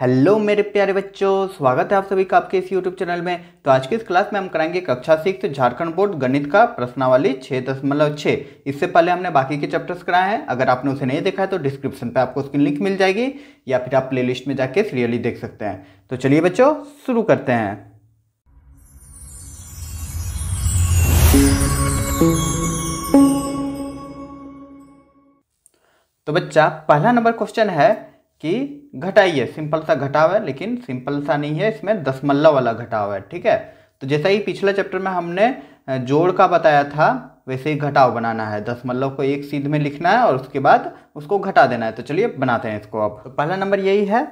Hello मेरे प्यारे बच्चों, स्वागत है आप सभी का आपके इस यूट्यूब चैनल में। तो आज की इस क्लास में हम कराएंगे कक्षा 6 झारखंड बोर्ड गणित का प्रश्नावली 6.6। इससे पहले हमने बाकी के चैप्टर्स कराए हैं। अगर आपने उसे नहीं देखा है तो डिस्क्रिप्शन पे आपको उसकी लिंक मिल जाएगी या फिर आप प्लेलिस्ट में जाके सीरियली देख सकते हैं। तो चलिए बच्चों शुरू करते हैं। तो बच्चा पहला नंबर क्वेश्चन है कि घटाइए। सिंपल सा घटाव है, लेकिन सिंपल सा नहीं है, इसमें दशमलव वाला घटाव है। ठीक है, तो जैसा ही पिछले चैप्टर में हमने जोड़ का बताया था वैसे ही घटाव बनाना है। दशमलव को एक सीध में लिखना है और उसके बाद उसको घटा देना है। तो चलिए बनाते हैं इसको। अब तो पहला नंबर यही है,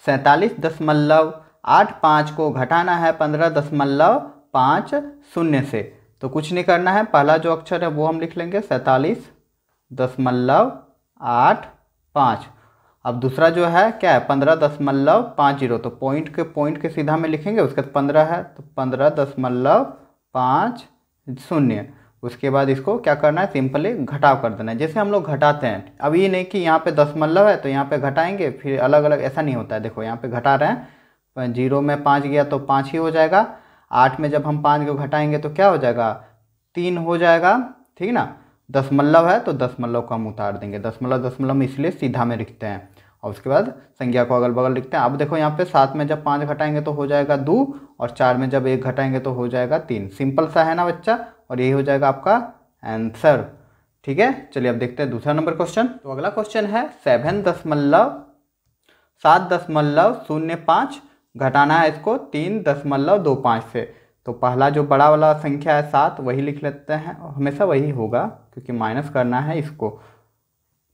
47.85 को घटाना है 15.50 से। तो कुछ नहीं करना है, पहला जो अक्षर है वो हम लिख लेंगे 47.85। अब दूसरा जो है क्या है 15.50। तो पॉइंट के सीधा में लिखेंगे, उसके बाद 15 है तो 15.50। उसके बाद इसको क्या करना है, सिंपली घटाव कर देना है जैसे हम लोग घटाते हैं। अब ये नहीं कि यहाँ पे दशमलव है तो यहाँ पे घटाएंगे फिर अलग अलग, ऐसा नहीं होता है। देखो यहाँ पे घटा रहे हैं, 0 में 5 गया तो 5 ही हो जाएगा। 8 में जब हम 5 को घटाएंगे तो क्या हो जाएगा, 3 हो जाएगा। ठीक ना, दशमलव है तो दशमलव को हम उतार देंगे। दशमलव में इसलिए सीधा में लिखते हैं और उसके बाद संख्या को अगल बगल लिखते हैं। अब देखो यहाँ पे 7 में जब 5 घटाएंगे तो हो जाएगा 2 और 4 में जब 1 घटाएंगे तो हो जाएगा 3। सिंपल सा है ना बच्चा, और यही हो जाएगा आपका आंसर। ठीक है, चलिए अब देखते हैं दूसरा नंबर क्वेश्चन। तो अगला क्वेश्चन है 7.05 घटाना है इसको 3.25 से। तो पहला जो बड़ा वाला संख्या है 7 वही लिख लेते हैं, हमेशा वही होगा क्योंकि माइनस करना है इसको।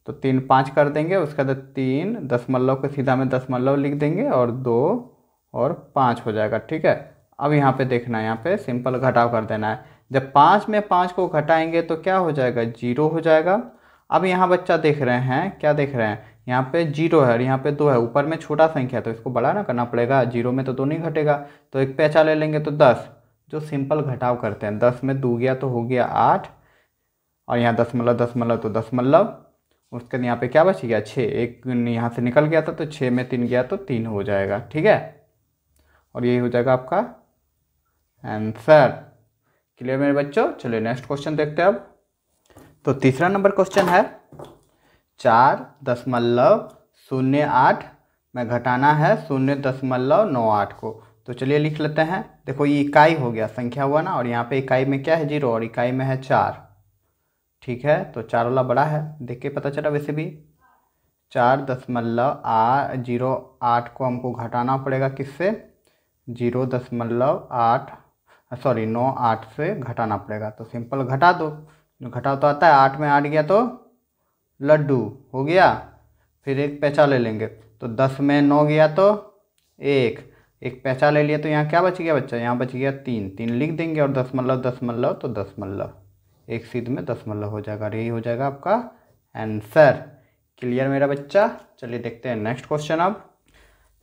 तो 3 5 कर देंगे, उसके बाद 3 दशमलव के सीधा में दशमलव लिख देंगे और 2 और 5 हो जाएगा। ठीक है, अब यहाँ पे देखना है, यहाँ पे सिंपल घटाव कर देना है। जब 5 में 5 को घटाएंगे तो क्या हो जाएगा, 0 हो जाएगा। अब यहाँ बच्चा देख रहे हैं, क्या देख रहे हैं, यहाँ पे 0 है और यहाँ पे 2 है, ऊपर में छोटा संख्या तो इसको बड़ा ना करना पड़ेगा। 0 में तो 2 नहीं घटेगा, तो एक पैंचा ले लेंगे तो 10। जो सिंपल घटाव करते हैं, 10 में 2 गया तो हो गया 8 और यहाँ दशमलव तो दशमलव। उसके बाद यहाँ पे क्या बच गया 6, एक यहाँ से निकल गया था तो 6 में 3 गया तो 3 हो जाएगा। ठीक है, और यही हो जाएगा आपका आंसर। क्लियर मेरे बच्चों, चलिए नेक्स्ट क्वेश्चन देखते हैं अब। तो तीसरा नंबर क्वेश्चन है 4.08 में घटाना है 0.98 को। तो चलिए लिख लेते हैं। देखो ये इकाई हो गया, संख्या हुआ ना, और यहाँ पे इकाई में क्या है 0 और इकाई में है 4। ठीक है, तो 4 वाला बड़ा है, देख के पता चला। वैसे भी 4.08 को हमको घटाना पड़ेगा किससे, 0.98 से घटाना पड़ेगा। तो सिंपल घटा दो, घटाव तो आता है। 8 में 8 गया तो लड्डू हो गया, फिर एक पैंचा ले लेंगे तो 10 में 9 गया तो एक पैंचा ले लिया तो यहाँ क्या बच गया बच्चा, यहाँ बच गया 3 लिख देंगे और दशमलव तो दशमलव, एक सीध में दशमलव हो जाएगा। यही हो जाएगा आपका आंसर। क्लियर मेरा बच्चा, चलिए देखते हैं नेक्स्ट क्वेश्चन अब।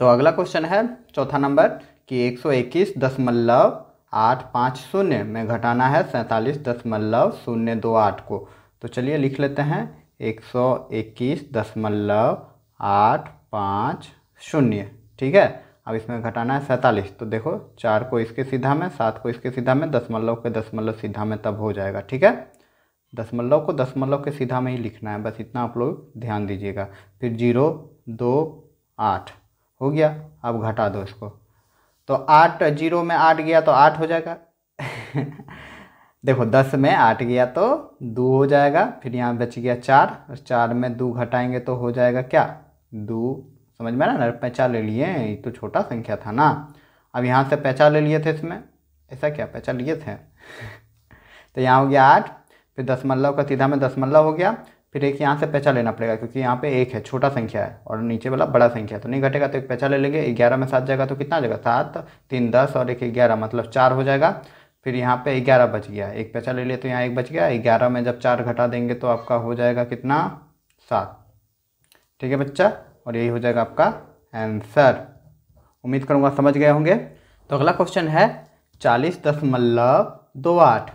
तो अगला क्वेश्चन है चौथा नंबर कि 121.850 में घटाना है 47.028 को। तो चलिए लिख लेते हैं 121.850। ठीक है, अब इसमें घटाना है 47। तो देखो 4 को इसके सीधा में, 7 को इसके सीधा में, दशमलव के दशमलव सीधा में, तब हो जाएगा। ठीक है, दशमलव को दशमलव के सीधा में ही लिखना है, बस इतना आप लोग ध्यान दीजिएगा। फिर 0 2 8 हो गया। अब घटा दो इसको, तो 8 0 में 8 गया तो 8 हो जाएगा। देखो 10 में 8 गया तो 2 हो जाएगा। फिर यहाँ बच गया 4 और 4 में 2 घटाएंगे तो हो जाएगा क्या, 2। समझ में ना, पैंचा ले लिए, ये तो छोटा संख्या था ना। अब यहाँ से पैंचा ले लिए थे इसमें, ऐसा क्या पैंचा लिए थे। तो यहाँ हो गया 8, फिर दशमलव का सीधा में दशमलव हो गया, फिर एक यहाँ से पैंचा लेना पड़ेगा क्योंकि यहाँ पे एक है, छोटा संख्या है, और नीचे वाला बड़ा संख्या तो नहीं घटेगा। तो एक पैंचा ले लेंगे, 11 में 7 जाएगा तो कितना आ जाएगा, 7 3 10 और एक 11 मतलब 4 हो जाएगा। फिर यहाँ पे 11 बच गया, एक पैंचा ले लिए तो यहाँ 1 बच गया। 11 में जब 4 घटा देंगे तो आपका हो जाएगा कितना, 7। ठीक है बच्चा, और यही हो जाएगा आपका आंसर। उम्मीद करूँगा समझ गए होंगे। तो अगला क्वेश्चन है 40.28,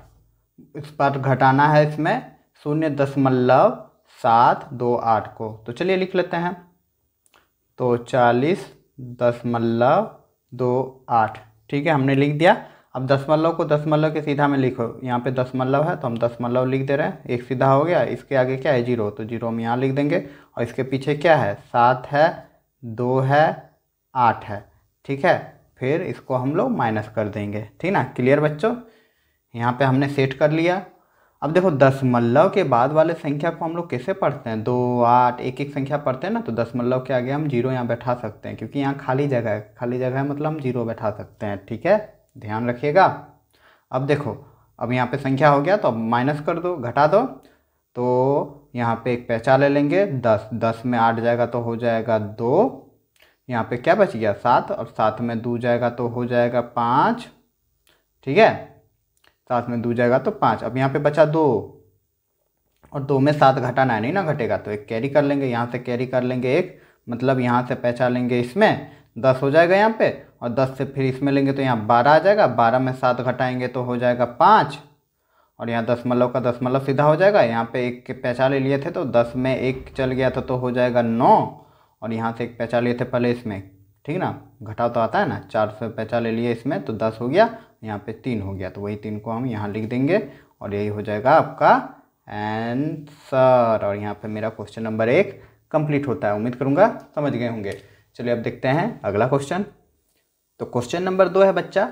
इस पर घटाना है इसमें 0.728 को। तो चलिए लिख लेते हैं। तो 40 0.28। ठीक है, हमने लिख दिया। अब दशमलव को दशमलव के सीधा में लिखो, यहाँ पे दशमलव है तो हम दशमलव लिख दे रहे हैं, एक सीधा हो गया। इसके आगे क्या है, 0, तो 0 हम यहाँ लिख देंगे। और इसके पीछे क्या है, 7 है, 2 है, 8 है। ठीक है, फिर इसको हम लोग माइनस कर देंगे। ठीक ना, क्लियर बच्चों? यहाँ पे हमने सेट कर लिया। अब देखो दशमलव के बाद वाले संख्या को हम लोग कैसे पढ़ते हैं, 2, 8, एक एक संख्या पढ़ते हैं ना, तो दशमलव के आगे हम 0 यहाँ बैठा सकते हैं, क्योंकि यहाँ खाली जगह है, खाली जगह है मतलब हम 0 बैठा सकते हैं। ठीक है, ध्यान रखिएगा। अब देखो, अब यहाँ पे संख्या हो गया तो अब माइनस कर दो, घटा दो। तो यहाँ पे एक पैंचा ले लेंगे, 10, 10 में 8 जाएगा तो हो जाएगा 2। यहाँ पे क्या बच गया, 7, और 7 में 2 जाएगा तो हो जाएगा 5। ठीक है, 7 में 2 जाएगा तो 5। अब यहाँ पे बचा 2, और 2 में 7 घटाना है, नहीं ना घटेगा, तो एक कैरी कर लेंगे, यहाँ से कैरी कर लेंगे एक, मतलब यहाँ से पैंचा लेंगे, इसमें 10 हो जाएगा यहाँ पे, और 10 से फिर इसमें लेंगे तो यहाँ 12 आ जाएगा। 12 में 7 घटाएंगे तो हो जाएगा 5, और यहाँ दशमलव का दशमलव सीधा हो जाएगा। यहाँ पे एक के पैंचा ले लिए थे तो 10 में 1 चल गया था तो हो जाएगा 9, और यहाँ से एक पैंचा लिए थे पहले इसमें। ठीक ना, घटाव तो आता है ना, 4 से पैंचा ले लिए इसमें तो 10 हो गया, यहाँ पे 3 हो गया, तो वही 3 को हम यहाँ लिख देंगे, और यही हो जाएगा आपका आंसर। और यहाँ पे मेरा क्वेश्चन नंबर 1 कंप्लीट होता है। उम्मीद करूँगा समझ गए होंगे। चलिए अब देखते हैं अगला क्वेश्चन। तो क्वेश्चन नंबर 2 है बच्चा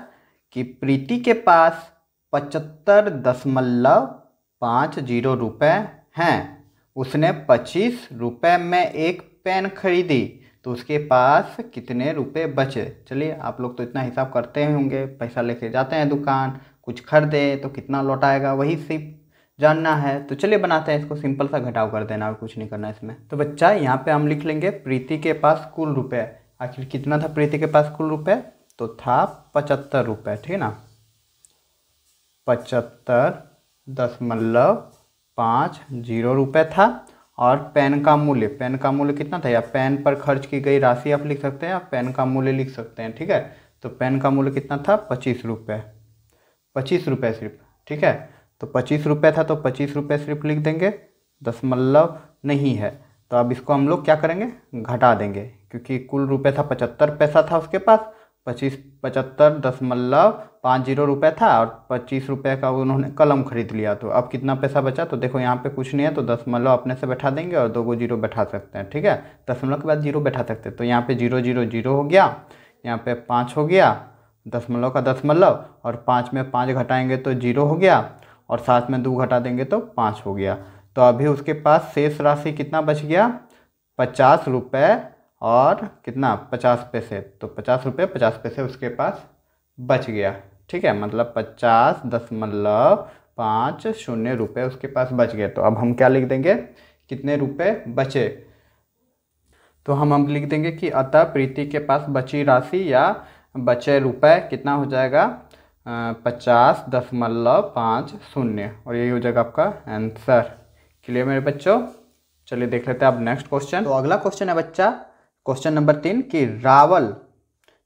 कि प्रीति के पास 75.50 रुपये हैं। उसने 25 रुपये में एक पेन खरीदी, तो उसके पास कितने रुपए बचे। चलिए, आप लोग तो इतना हिसाब करते ही होंगे, पैसा लेके जाते हैं दुकान, कुछ खरीदे तो कितना लौट आएगा, वही सिर्फ जानना है। तो चलिए बनाते हैं इसको, सिंपल सा घटाव कर देना और कुछ नहीं करना इसमें। तो बच्चा यहाँ पे हम लिख लेंगे प्रीति के पास कुल रुपए। आखिर कितना था प्रीति के पास कुल रुपए, तो था 75 रुपये। ठीक है ना, 75.50 रुपये था। और पेन का मूल्य कितना था, या पेन पर खर्च की गई राशि आप लिख सकते हैं, या पेन का मूल्य लिख सकते हैं। ठीक है, तो पेन का मूल्य कितना था, 25 रुपये, 25 रुपये सिर्फ। ठीक है, तो 25 रुपये था तो 25 रुपये सिर्फ लिख देंगे, दशमलव नहीं है। तो अब इसको हम लोग क्या करेंगे, घटा देंगे, क्योंकि कुल रुपये था 75 पैसा था उसके पास, 75.50 रुपये था, और 25 रुपये का उन्होंने कलम खरीद लिया। तो अब कितना पैसा बचा, तो देखो यहाँ पे कुछ नहीं है, तो दशमलव अपने से बैठा देंगे और 2 को 0 बैठा सकते हैं। ठीक है, दशमलव के बाद 0 बैठा सकते हैं, तो यहाँ पे 0 0 0 हो गया, यहाँ पे 5 हो गया, दशमलव का दशमलव, और 5 में 5 घटाएंगे तो 0 हो गया, और 7 में 2 घटा देंगे तो 5 हो गया। तो अभी उसके पास शेष राशि कितना बच गया, 50 रुपये और कितना, 50 पैसे। तो 50 रुपये 50 पैसे उसके पास बच गया। ठीक है, मतलब 50.50 रुपये उसके पास बच गए। तो अब हम क्या लिख देंगे, कितने रुपए बचे। तो हम अब लिख देंगे कि अतः प्रीति के पास बची राशि या बचे रुपए कितना हो जाएगा, 50.50, और यही हो जाएगा आपका आंसर। क्लियर मेरे बच्चों? चलिए देख लेते हैं अब नेक्स्ट क्वेश्चन। तो अगला क्वेश्चन है बच्चा, क्वेश्चन नंबर 3 कि रावल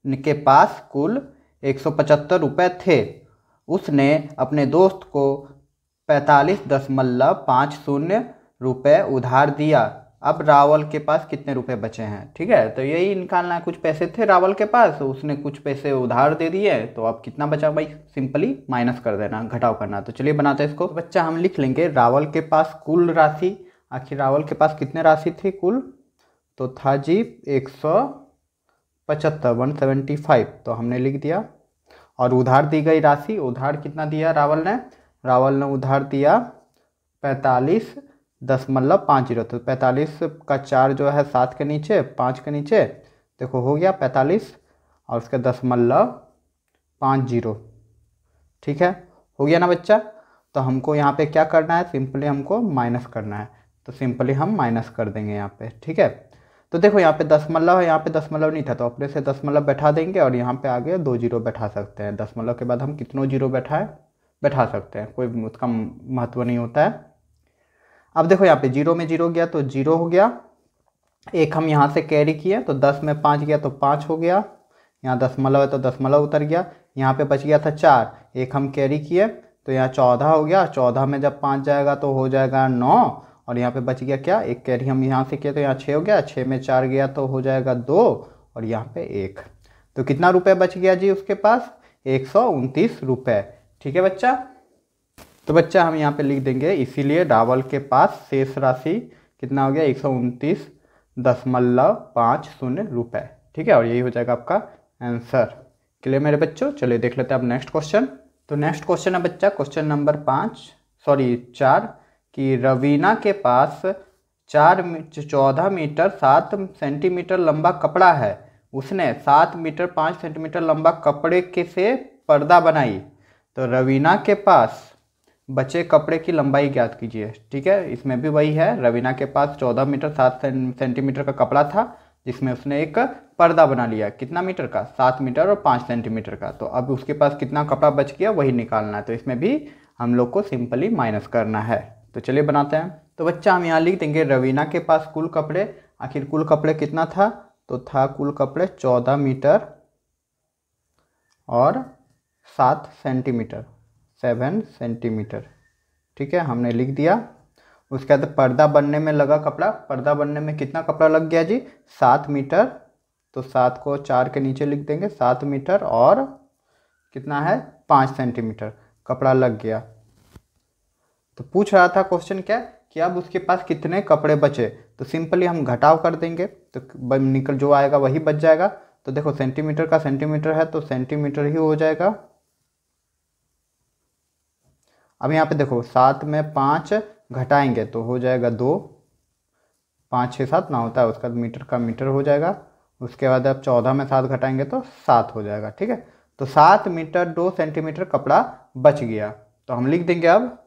के पास कुल 175 रुपये थे। उसने अपने दोस्त को 45.50 रुपये उधार दिया। अब रावल के पास कितने रुपए बचे हैं। ठीक है, तो यही निकालना है। कुछ पैसे थे रावल के पास, उसने कुछ पैसे उधार दे दिए, तो अब कितना बचा भाई, सिंपली माइनस कर देना, घटाव करना। तो चलिए बनाते हैं इसको। बच्चा हम लिख लेंगे रावल के पास कुल राशि। आखिर रावल के पास कितने राशि थी कुल, तो था जी 175 तो हमने लिख दिया। और उधार दी गई राशि, उधार कितना दिया रावल ने उधार दिया 45.50। तो 45 का 4 जो है 7 के नीचे 5 के नीचे, देखो हो गया 45 और उसके 0.50। ठीक है, हो गया ना बच्चा। तो हमको यहाँ पे क्या करना है, सिंपली हमको माइनस करना है। तो सिंपली हम माइनस कर देंगे यहाँ पे। ठीक है, तो देखो यहाँ पे दशमलव है, यहाँ पे दशमलव नहीं था तो अपने से दशमलव बैठा देंगे, और यहाँ पे आगे 2 0 बैठा सकते हैं। दशमलव के बाद हम कितनों 0 बैठा सकते हैं, कोई उसका महत्व नहीं होता है। अब देखो यहाँ पे 0 में 0 गया तो 0 हो गया, एक हम यहाँ से कैरी किए तो 10 में 5 गया तो 5 हो गया, यहाँ दशमलव है तो दशमलव उतर गया, यहाँ पे बच गया था 4, एक हम कैरी किए तो यहाँ 14 हो गया, 14 में जब 5 जाएगा तो हो जाएगा 9, और यहाँ पे बच गया क्या, एक कैरी हम यहाँ से किए तो यहाँ 6 हो गया, 6 में 4 गया तो हो जाएगा 2, और यहाँ पे 1। तो कितना रुपए बच गया जी उसके पास? 129 रुपये। ठीक है बच्चा। तो बच्चा हम यहाँ पे लिख देंगे, इसीलिए रावल के पास शेष राशि कितना हो गया? 129.50 रुपये। ठीक है, और यही हो जाएगा आपका आंसर। क्लियर मेरे बच्चों? चलिए देख लेते हैं अब नेक्स्ट क्वेश्चन। तो नेक्स्ट क्वेश्चन है बच्चा क्वेश्चन नंबर 4 कि रवीना के पास 14 मीटर 7 सेंटीमीटर लंबा कपड़ा है। उसने 7 मीटर 5 सेंटीमीटर लंबा कपड़े के से पर्दा बनाई। तो रवीना के पास बचे कपड़े की लंबाई ज्ञात कीजिए। ठीक है, इसमें भी वही है। रवीना के पास 14 मीटर 7 सेंटीमीटर का कपड़ा था, जिसमें उसने एक पर्दा बना लिया। कितना मीटर का? 7 मीटर और 5 सेंटीमीटर का। तो अब उसके पास कितना कपड़ा बच गया वही निकालना है। तो इसमें भी हम लोग को सिंपली माइनस करना है। तो चलिए बनाते हैं। तो बच्चा हम यहाँ लिख देंगे रवीना के पास कुल कपड़े, आखिर कुल कपड़े कितना था? तो था कुल कपड़े 14 मीटर और 7 सेंटीमीटर, 7 सेंटीमीटर। ठीक है, हमने लिख दिया। उसके बाद पर्दा बनने में लगा कपड़ा। पर्दा बनने में कितना कपड़ा लग गया जी? 7 मीटर। तो 7 को 4 के नीचे लिख देंगे, 7 मीटर और कितना है? 5 सेंटीमीटर कपड़ा लग गया। तो पूछ रहा था क्वेश्चन क्या कि अब उसके पास कितने कपड़े बचे। तो सिंपली हम घटाव कर देंगे, तो निकल जो आएगा वही बच जाएगा। तो देखो सेंटीमीटर का सेंटीमीटर है तो सेंटीमीटर ही हो जाएगा। अब यहाँ पे देखो 7 में 5 घटाएंगे तो हो जाएगा 2, 5 6 7 ना होता है, उसका मीटर का मीटर हो जाएगा। उसके बाद अब 14 में 7 घटाएंगे तो 7 हो जाएगा। ठीक है, तो 7 मीटर 2 सेंटीमीटर कपड़ा बच गया। तो हम लिख देंगे अब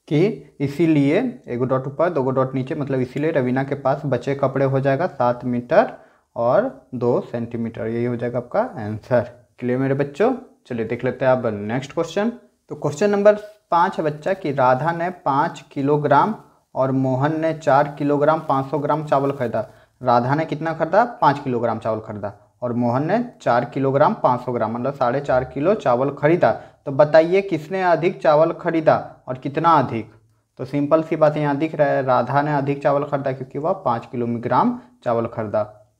कि इसीलिए, एक डॉट ऊपर 2 डॉट नीचे, मतलब इसीलिए रवीना के पास बचे कपड़े हो जाएगा 7 मीटर और 2 सेंटीमीटर। यही हो जाएगा आपका आंसर। क्लियर मेरे बच्चों? चलिए देख लेते हैं अब नेक्स्ट क्वेश्चन। तो क्वेश्चन नंबर 5 है बच्चा कि राधा ने 5 किलोग्राम और मोहन ने 4 किलोग्राम 500 ग्राम चावल खरीदा। राधा ने कितना खरीदा? 5 किलोग्राम चावल खरीदा और मोहन ने 4 किलोग्राम 500 ग्राम मतलब 4.5 किलो चावल खरीदा। तो बताइए किसने अधिक चावल खरीदा और कितना अधिक? तो सिंपल सी बात यहाँ दिख रहा है, राधा ने अधिक चावल खरीदा क्योंकि वह 5 किलोग्राम चावल खरीदा,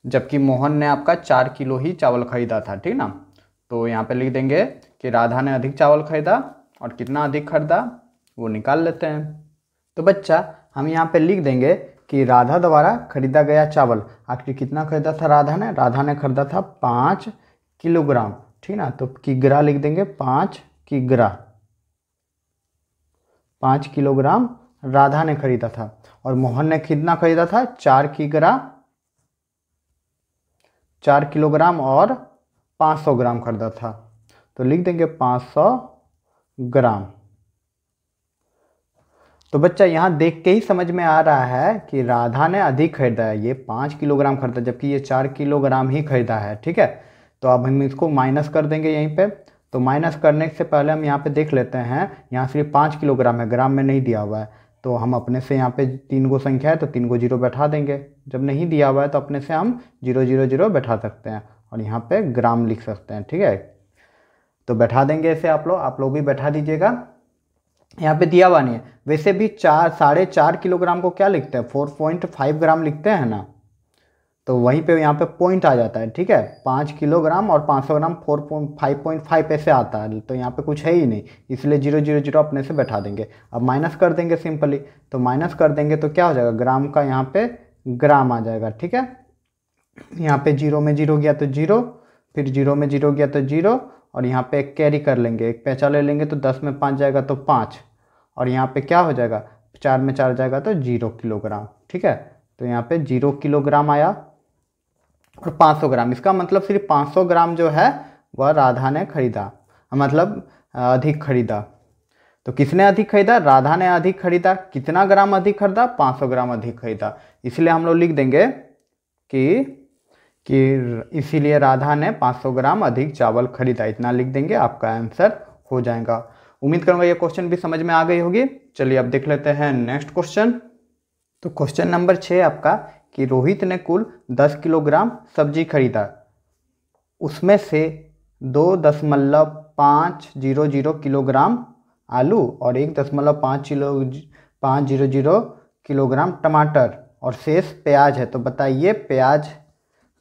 जबकि मोहन ने आपका 4 किलो ही चावल खरीदा था। ठीक ना? तो यहाँ पे लिख देंगे कि राधा ने अधिक चावल खरीदा और कितना अधिक खरीदा वो निकाल लेते हैं। तो बच्चा हम यहाँ पे लिख देंगे कि राधा द्वारा खरीदा गया चावल आखिर कितना खरीदा था राधा ने? राधा ने खरीदा था 5 किलोग्राम। ठीक ना? तो किग्रा लिख देंगे, 5 किग्रा, 5 किलोग्राम राधा ने खरीदा था। और मोहन ने कितना खरीदा था? 4 किग्रा, 4 किलोग्राम और 500 ग्राम खरीदा था। तो लिख देंगे 500 ग्राम। तो बच्चा यहाँ देख के ही समझ में आ रहा है कि राधा ने अधिक खरीदा है, ये 5 किलोग्राम खरीदा जबकि ये 4 किलोग्राम ही खरीदा है। ठीक है, तो अब हम इसको माइनस कर देंगे यहीं पे। तो माइनस करने से पहले हम यहाँ पे देख लेते हैं, यहाँ सिर्फ 5 किलोग्राम है, ग्राम में नहीं दिया हुआ है। तो हम अपने से यहाँ पे 3 गो संख्या है तो 3 गो जीरो बैठा देंगे। जब नहीं दिया हुआ है तो अपने से हम 0 0 0 बैठा सकते हैं और यहाँ पे ग्राम लिख सकते हैं। ठीक है, तो बैठा देंगे ऐसे। आप लोग भी बैठा दीजिएगा। यहाँ पे दिया हुआ नहीं है, वैसे भी 4.5 किलोग्राम को क्या लिखते हैं? 4.5 ग्राम लिखते हैं ना। तो वहीं पे यहाँ पे पॉइंट आ जाता है। ठीक है, 5 किलोग्राम और 500 ग्राम 4.5 ऐसे आता है। तो यहाँ पे कुछ है ही नहीं, इसलिए 0 0 0 अपने से बैठा देंगे। अब माइनस कर देंगे सिंपली। तो माइनस कर देंगे तो क्या हो जाएगा? ग्राम का यहाँ पे ग्राम आ जाएगा। ठीक है, यहाँ पे 0 में 0 गया तो 0, फिर 0 में 0 गया तो 0, और यहाँ पे एक कैरी कर लेंगे, एक पैंचा ले लेंगे तो 10 में 5 जाएगा तो 5, और यहाँ पे क्या हो जाएगा? 4 में 4 जाएगा तो 0 किलोग्राम। ठीक है, तो यहाँ पे 0 किलोग्राम आया और 500 ग्राम, इसका मतलब सिर्फ 500 ग्राम जो है वह राधा ने खरीदा, मतलब अधिक खरीदा। तो किसने अधिक खरीदा? राधा ने अधिक खरीदा। कितना ग्राम अधिक खरीदा? 500 ग्राम अधिक खरीदा। इसलिए हम लोग लिख देंगे कि इसीलिए राधा ने 500 ग्राम अधिक चावल खरीदा। इतना लिख देंगे, आपका आंसर हो जाएगा। उम्मीद करूंगा ये क्वेश्चन भी समझ में आ गई होगी। चलिए अब देख लेते हैं नेक्स्ट क्वेश्चन। तो क्वेश्चन नंबर 6 आपका कि रोहित ने कुल 10 किलोग्राम सब्जी खरीदा, उसमें से 2.500 किलोग्राम आलू और 1.500 किलोग्राम टमाटर और शेष प्याज है। तो बताइए प्याज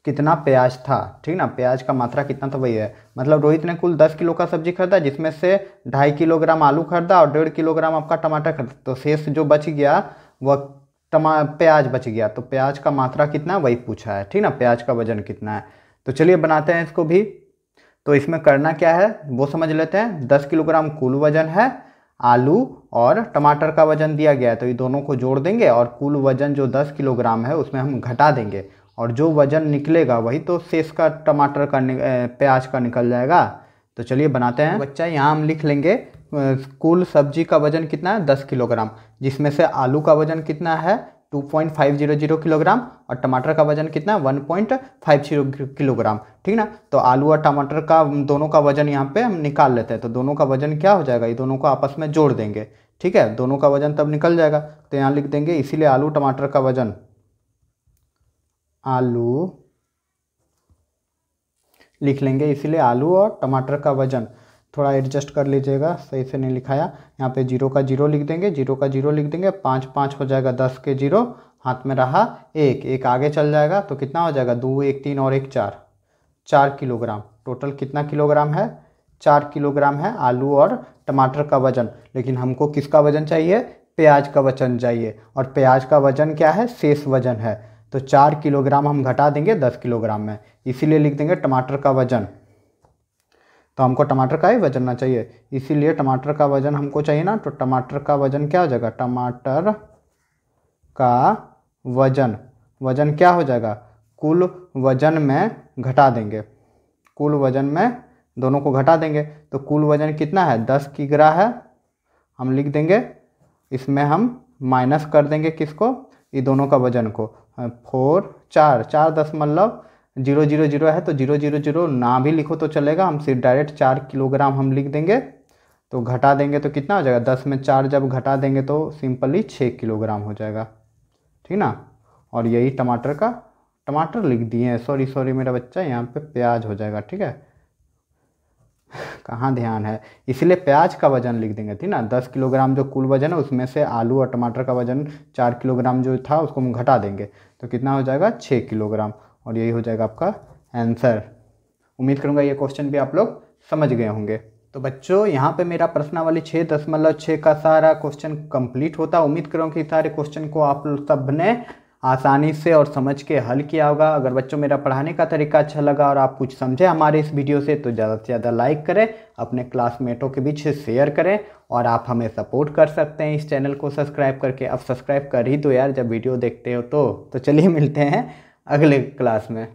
कितना प्याज था, ठीक ना, प्याज का मात्रा कितना था वही है। मतलब रोहित ने कुल 10 किलो का सब्जी खरीदा, जिसमें से 2.5 किलोग्राम आलू खरीदा और 1.5 किलोग्राम आपका टमाटर खरीदा, तो शेष जो बच गया वह प्याज बच गया। तो प्याज का मात्रा कितना है वही पूछा है, ठीक ना, प्याज का वजन कितना है। तो चलिए बनाते हैं इसको भी। तो इसमें करना क्या है वो समझ लेते हैं। 10 किलोग्राम कुल वजन है, आलू और टमाटर का वजन दिया गया है, तो ये दोनों को जोड़ देंगे और कुल वजन जो 10 किलोग्राम है उसमें हम घटा देंगे, और जो वजन निकलेगा वही तो शेष का टमाटर का प्याज का निकल जाएगा। तो चलिए बनाते हैं। तो बच्चा यहाँ हम लिख लेंगे कुल सब्जी का वजन कितना है 10 किलोग्राम, जिसमें से आलू का वजन कितना है 2.500 किलोग्राम और टमाटर का वजन कितना है 1.50 किलोग्राम, ठीक ना। तो आलू और टमाटर का दोनों का वजन यहाँ पे हम निकाल लेते हैं। तो दोनों का वजन क्या हो जाएगा, ये दोनों को आपस में जोड़ देंगे, ठीक है, दोनों का वजन तब निकल जाएगा। तो यहाँ लिख देंगे इसीलिए आलू टमाटर का वजन, आलू लिख लेंगे इसीलिए आलू और टमाटर का वजन। थोड़ा एडजस्ट कर लीजिएगा, सही से नहीं लिखाया। यहाँ पे 0 का 0 लिख देंगे, 0 का 0 लिख देंगे, 5 5 हो जाएगा, 10 के 0 हाथ में रहा 1, 1 आगे चल जाएगा, तो कितना हो जाएगा 2 1 3 और 1 4, 4 किलोग्राम। टोटल कितना किलोग्राम है 4 किलोग्राम है आलू और टमाटर का वजन। लेकिन हमको किसका वजन चाहिए, प्याज का वजन चाहिए, और प्याज का वजन क्या है शेष वजन है। तो 4 किलोग्राम हम घटा देंगे 10 किलोग्राम में, इसीलिए लिख देंगे टमाटर का वजन। तो हमको टमाटर का ही वजन ना चाहिए, इसीलिए टमाटर का वजन हमको चाहिए ना। तो टमाटर का वजन क्या हो जाएगा, टमाटर का वजन क्या हो जाएगा, कुल वजन में घटा देंगे, कुल वजन में दोनों को घटा देंगे। तो कुल वजन कितना है 10 किग्रा है, हम लिख देंगे, इसमें हम माइनस कर देंगे किसको, ये दोनों का वजन को। 4 दशमलव 000 है, तो 000 ना भी लिखो तो चलेगा, हम सिर्फ डायरेक्ट 4 किलोग्राम हम लिख देंगे। तो घटा देंगे तो कितना हो जाएगा, 10 में 4 जब घटा देंगे तो सिंपली 6 किलोग्राम हो जाएगा, ठीक ना। और यही टमाटर लिख दिए हैं, सॉरी मेरा बच्चा, यहाँ पे प्याज हो जाएगा, ठीक है, कहाँ ध्यान है, इसलिए प्याज का वजन लिख देंगे, ठीक ना। 10 किलोग्राम जो कुल वजन है उसमें से आलू और टमाटर का वजन 4 किलोग्राम जो था उसको हम घटा देंगे, तो कितना हो जाएगा 6 किलोग्राम, और यही हो जाएगा आपका आंसर। उम्मीद करूंगा ये क्वेश्चन भी आप लोग समझ गए होंगे। तो बच्चों यहाँ पे मेरा प्रश्नावली 6.6 का सारा क्वेश्चन कंप्लीट होता है। उम्मीद करूँ कि सारे क्वेश्चन को आप सब ने आसानी से और समझ के हल किया होगा। अगर बच्चों मेरा पढ़ाने का तरीका अच्छा लगा और आप कुछ समझे हमारे इस वीडियो से, तो ज़्यादा से ज़्यादा लाइक करें, अपने क्लासमेटों के बीच शेयर करें, और आप हमें सपोर्ट कर सकते हैं इस चैनल को सब्सक्राइब करके। अब सब्सक्राइब कर ही दो यार जब वीडियो देखते हो तो चलिए मिलते हैं अगले क्लास में।